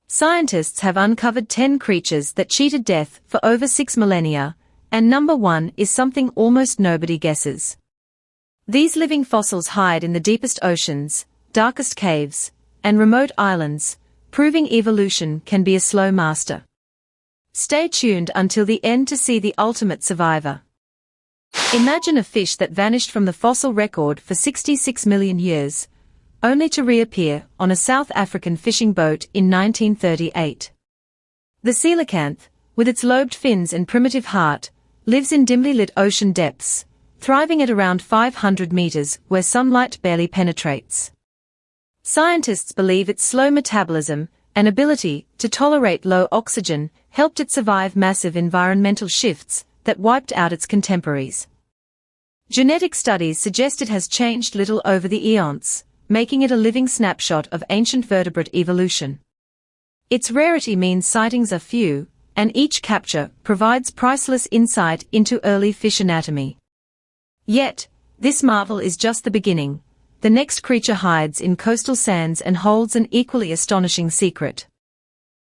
Scientists have uncovered 10 creatures that cheated death for over 6 millennia, and number 1 is something almost nobody guesses. These living fossils hide in the deepest oceans, darkest caves, and remote islands, proving evolution can be a slow master. Stay tuned until the end to see the ultimate survivor. Imagine a fish that vanished from the fossil record for 66 million years, only to reappear on a South African fishing boat in 1938. The coelacanth, with its lobed fins and primitive heart, lives in dimly lit ocean depths, thriving at around 500 meters where sunlight barely penetrates. Scientists believe its slow metabolism and ability to tolerate low oxygen helped it survive massive environmental shifts that wiped out its contemporaries. Genetic studies suggest it has changed little over the eons, making it a living snapshot of ancient vertebrate evolution. Its rarity means sightings are few, and each capture provides priceless insight into early fish anatomy. Yet, this marvel is just the beginning. The next creature hides in coastal sands and holds an equally astonishing secret.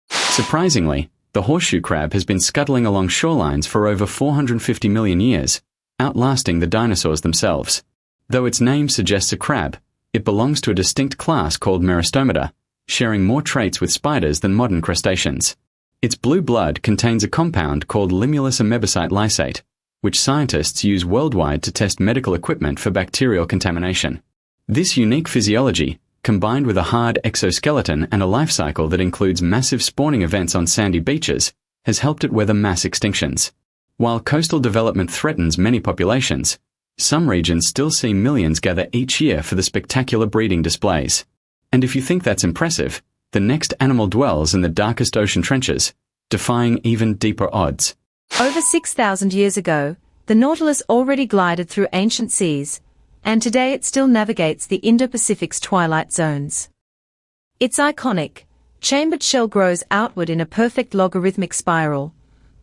Surprisingly, the horseshoe crab has been scuttling along shorelines for over 450 million years, outlasting the dinosaurs themselves. Though its name suggests a crab, it belongs to a distinct class called Meristomata, sharing more traits with spiders than modern crustaceans. Its blue blood contains a compound called Limulus amebocyte lysate, which scientists use worldwide to test medical equipment for bacterial contamination. This unique physiology, combined with a hard exoskeleton and a life cycle that includes massive spawning events on sandy beaches, has helped it weather mass extinctions. While coastal development threatens many populations, some regions still see millions gather each year for the spectacular breeding displays. And if you think that's impressive, the next animal dwells in the darkest ocean trenches, defying even deeper odds. Over 6,000 years ago, the Nautilus already glided through ancient seas, and today it still navigates the Indo-Pacific's twilight zones. Its iconic, chambered shell grows outward in a perfect logarithmic spiral,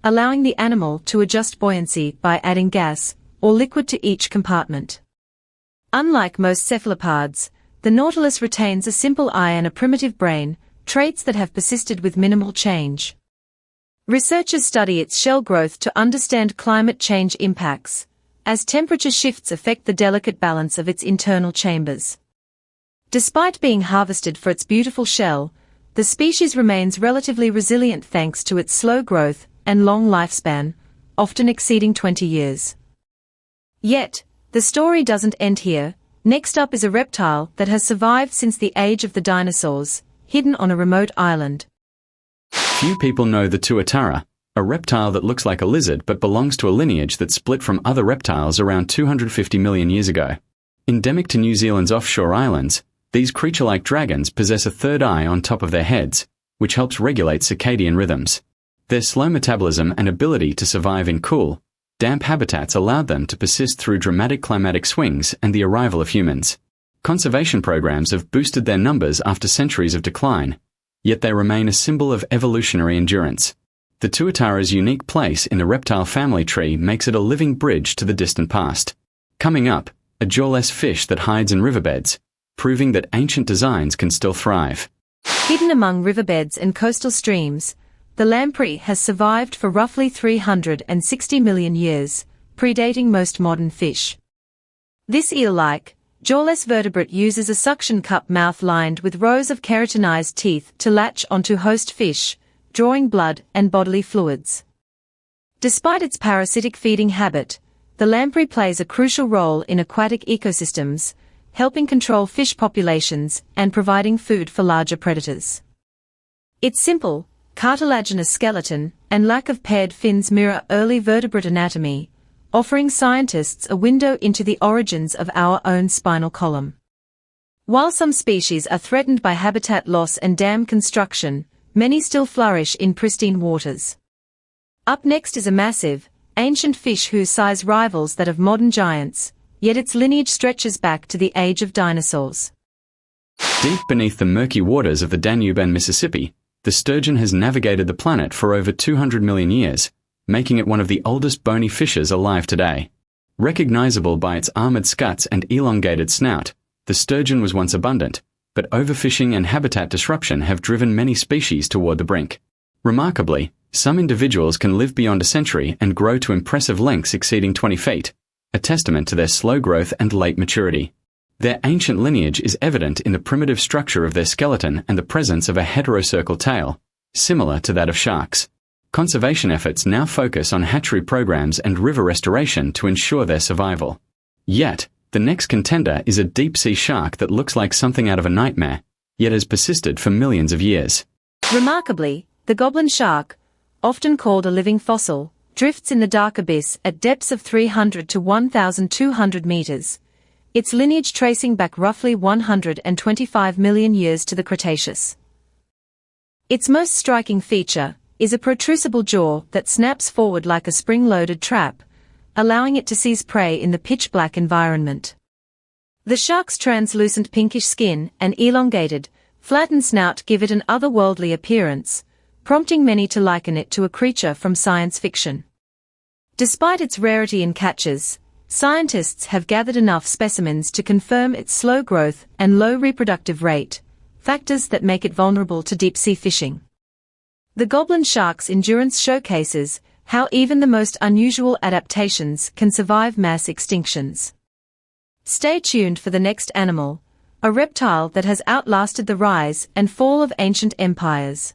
allowing the animal to adjust buoyancy by adding gas or liquid to each compartment. Unlike most cephalopods, the Nautilus retains a simple eye and a primitive brain, traits that have persisted with minimal change. Researchers study its shell growth to understand climate change impacts, as temperature shifts affect the delicate balance of its internal chambers. Despite being harvested for its beautiful shell, the species remains relatively resilient thanks to its slow growth and long lifespan, often exceeding 20 years. Yet, the story doesn't end here. Next up is a reptile that has survived since the age of the dinosaurs, hidden on a remote island. Few people know the Tuatara, a reptile that looks like a lizard but belongs to a lineage that split from other reptiles around 250 million years ago. Endemic to New Zealand's offshore islands, these creature-like dragons possess a third eye on top of their heads, which helps regulate circadian rhythms. Their slow metabolism and ability to survive in cool, damp habitats allowed them to persist through dramatic climatic swings and the arrival of humans. Conservation programs have boosted their numbers after centuries of decline, yet they remain a symbol of evolutionary endurance. The Tuatara's unique place in the reptile family tree makes it a living bridge to the distant past. Coming up, a jawless fish that hides in riverbeds, proving that ancient designs can still thrive. Hidden among riverbeds and coastal streams, the lamprey has survived for roughly 360 million years, predating most modern fish. This eel-like, jawless vertebrate uses a suction cup mouth lined with rows of keratinized teeth to latch onto host fish, drawing blood and bodily fluids. Despite its parasitic feeding habit, the lamprey plays a crucial role in aquatic ecosystems, helping control fish populations and providing food for larger predators. Its simple, cartilaginous skeleton and lack of paired fins mirror early vertebrate anatomy, offering scientists a window into the origins of our own spinal column. While some species are threatened by habitat loss and dam construction, many still flourish in pristine waters. Up next is a massive, ancient fish whose size rivals that of modern giants, yet its lineage stretches back to the age of dinosaurs. Deep beneath the murky waters of the Danube and Mississippi, the sturgeon has navigated the planet for over 200 million years, making it one of the oldest bony fishes alive today. Recognizable by its armored scuts and elongated snout, the sturgeon was once abundant, but overfishing and habitat disruption have driven many species toward the brink. Remarkably, some individuals can live beyond a century and grow to impressive lengths exceeding 20 feet, a testament to their slow growth and late maturity. Their ancient lineage is evident in the primitive structure of their skeleton and the presence of a heterocercal tail, similar to that of sharks. Conservation efforts now focus on hatchery programs and river restoration to ensure their survival. Yet, the next contender is a deep-sea shark that looks like something out of a nightmare, yet has persisted for millions of years. Remarkably, the Goblin Shark, often called a living fossil, drifts in the dark abyss at depths of 300 to 1,200 meters, its lineage tracing back roughly 125 million years to the Cretaceous. Its most striking feature is a protrusible jaw that snaps forward like a spring-loaded trap, allowing it to seize prey in the pitch-black environment. The shark's translucent pinkish skin and elongated, flattened snout give it an otherworldly appearance, prompting many to liken it to a creature from science fiction. Despite its rarity in catches, scientists have gathered enough specimens to confirm its slow growth and low reproductive rate, factors that make it vulnerable to deep-sea fishing. The Goblin Shark's endurance showcases how even the most unusual adaptations can survive mass extinctions. Stay tuned for the next animal, a reptile that has outlasted the rise and fall of ancient empires.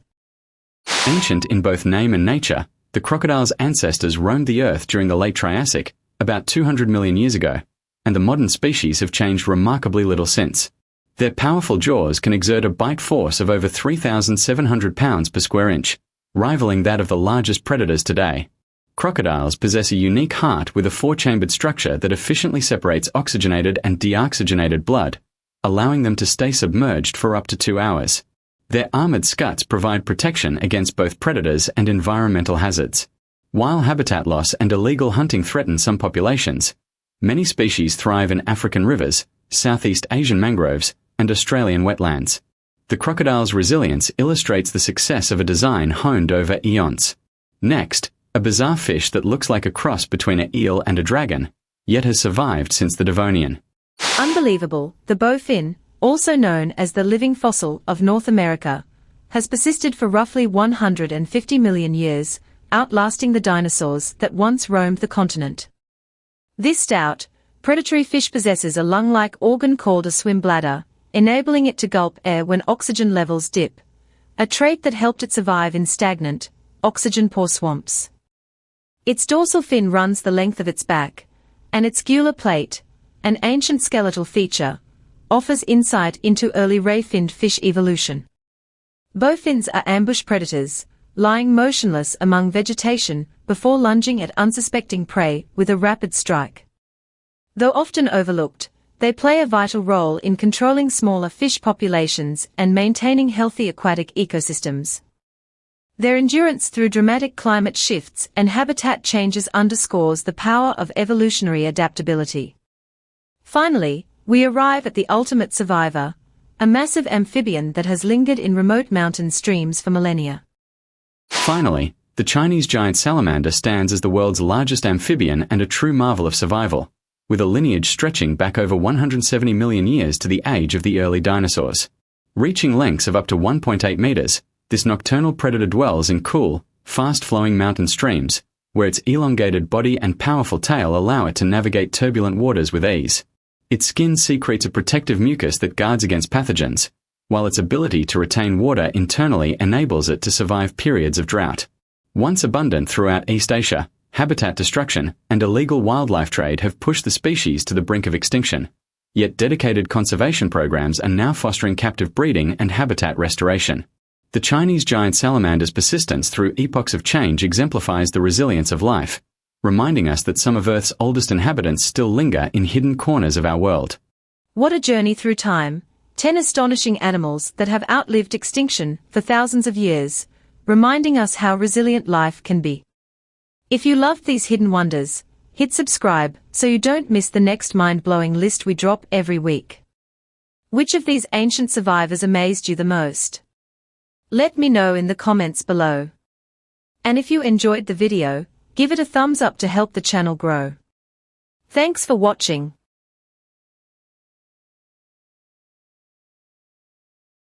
Ancient in both name and nature, the crocodile's ancestors roamed the Earth during the late Triassic, about 200 million years ago, and the modern species have changed remarkably little since. Their powerful jaws can exert a bite force of over 3,700 pounds per square inch, rivaling that of the largest predators today. Crocodiles possess a unique heart with a four-chambered structure that efficiently separates oxygenated and deoxygenated blood, allowing them to stay submerged for up to 2 hours. Their armored skuts provide protection against both predators and environmental hazards. While habitat loss and illegal hunting threaten some populations, many species thrive in African rivers, Southeast Asian mangroves, and Australian wetlands. The crocodile's resilience illustrates the success of a design honed over eons. Next, a bizarre fish that looks like a cross between an eel and a dragon, yet has survived since the Devonian. Unbelievable, the Bowfin, also known as the living fossil of North America, has persisted for roughly 150 million years, outlasting the dinosaurs that once roamed the continent. This stout, predatory fish possesses a lung-like organ called a swim bladder, enabling it to gulp air when oxygen levels dip, a trait that helped it survive in stagnant, oxygen-poor swamps. Its dorsal fin runs the length of its back, and its gular plate, an ancient skeletal feature, offers insight into early ray-finned fish evolution. Bowfins are ambush predators, lying motionless among vegetation before lunging at unsuspecting prey with a rapid strike. Though often overlooked, they play a vital role in controlling smaller fish populations and maintaining healthy aquatic ecosystems. Their endurance through dramatic climate shifts and habitat changes underscores the power of evolutionary adaptability. Finally, we arrive at the ultimate survivor, a massive amphibian that has lingered in remote mountain streams for millennia. Finally, the Chinese giant salamander stands as the world's largest amphibian and a true marvel of survival, with a lineage stretching back over 170 million years to the age of the early dinosaurs. Reaching lengths of up to 1.8 meters, this nocturnal predator dwells in cool, fast-flowing mountain streams, where its elongated body and powerful tail allow it to navigate turbulent waters with ease. Its skin secretes a protective mucus that guards against pathogens, while its ability to retain water internally enables it to survive periods of drought. Once abundant throughout East Asia, habitat destruction and illegal wildlife trade have pushed the species to the brink of extinction, yet dedicated conservation programs are now fostering captive breeding and habitat restoration. The Chinese giant salamander's persistence through epochs of change exemplifies the resilience of life, reminding us that some of Earth's oldest inhabitants still linger in hidden corners of our world. What a journey through time, 10 astonishing animals that have outlived extinction for thousands of years, reminding us how resilient life can be. If you loved these hidden wonders, hit subscribe so you don't miss the next mind-blowing list we drop every week. Which of these ancient survivors amazed you the most? Let me know in the comments below. And if you enjoyed the video, give it a thumbs up to help the channel grow. Thanks for watching.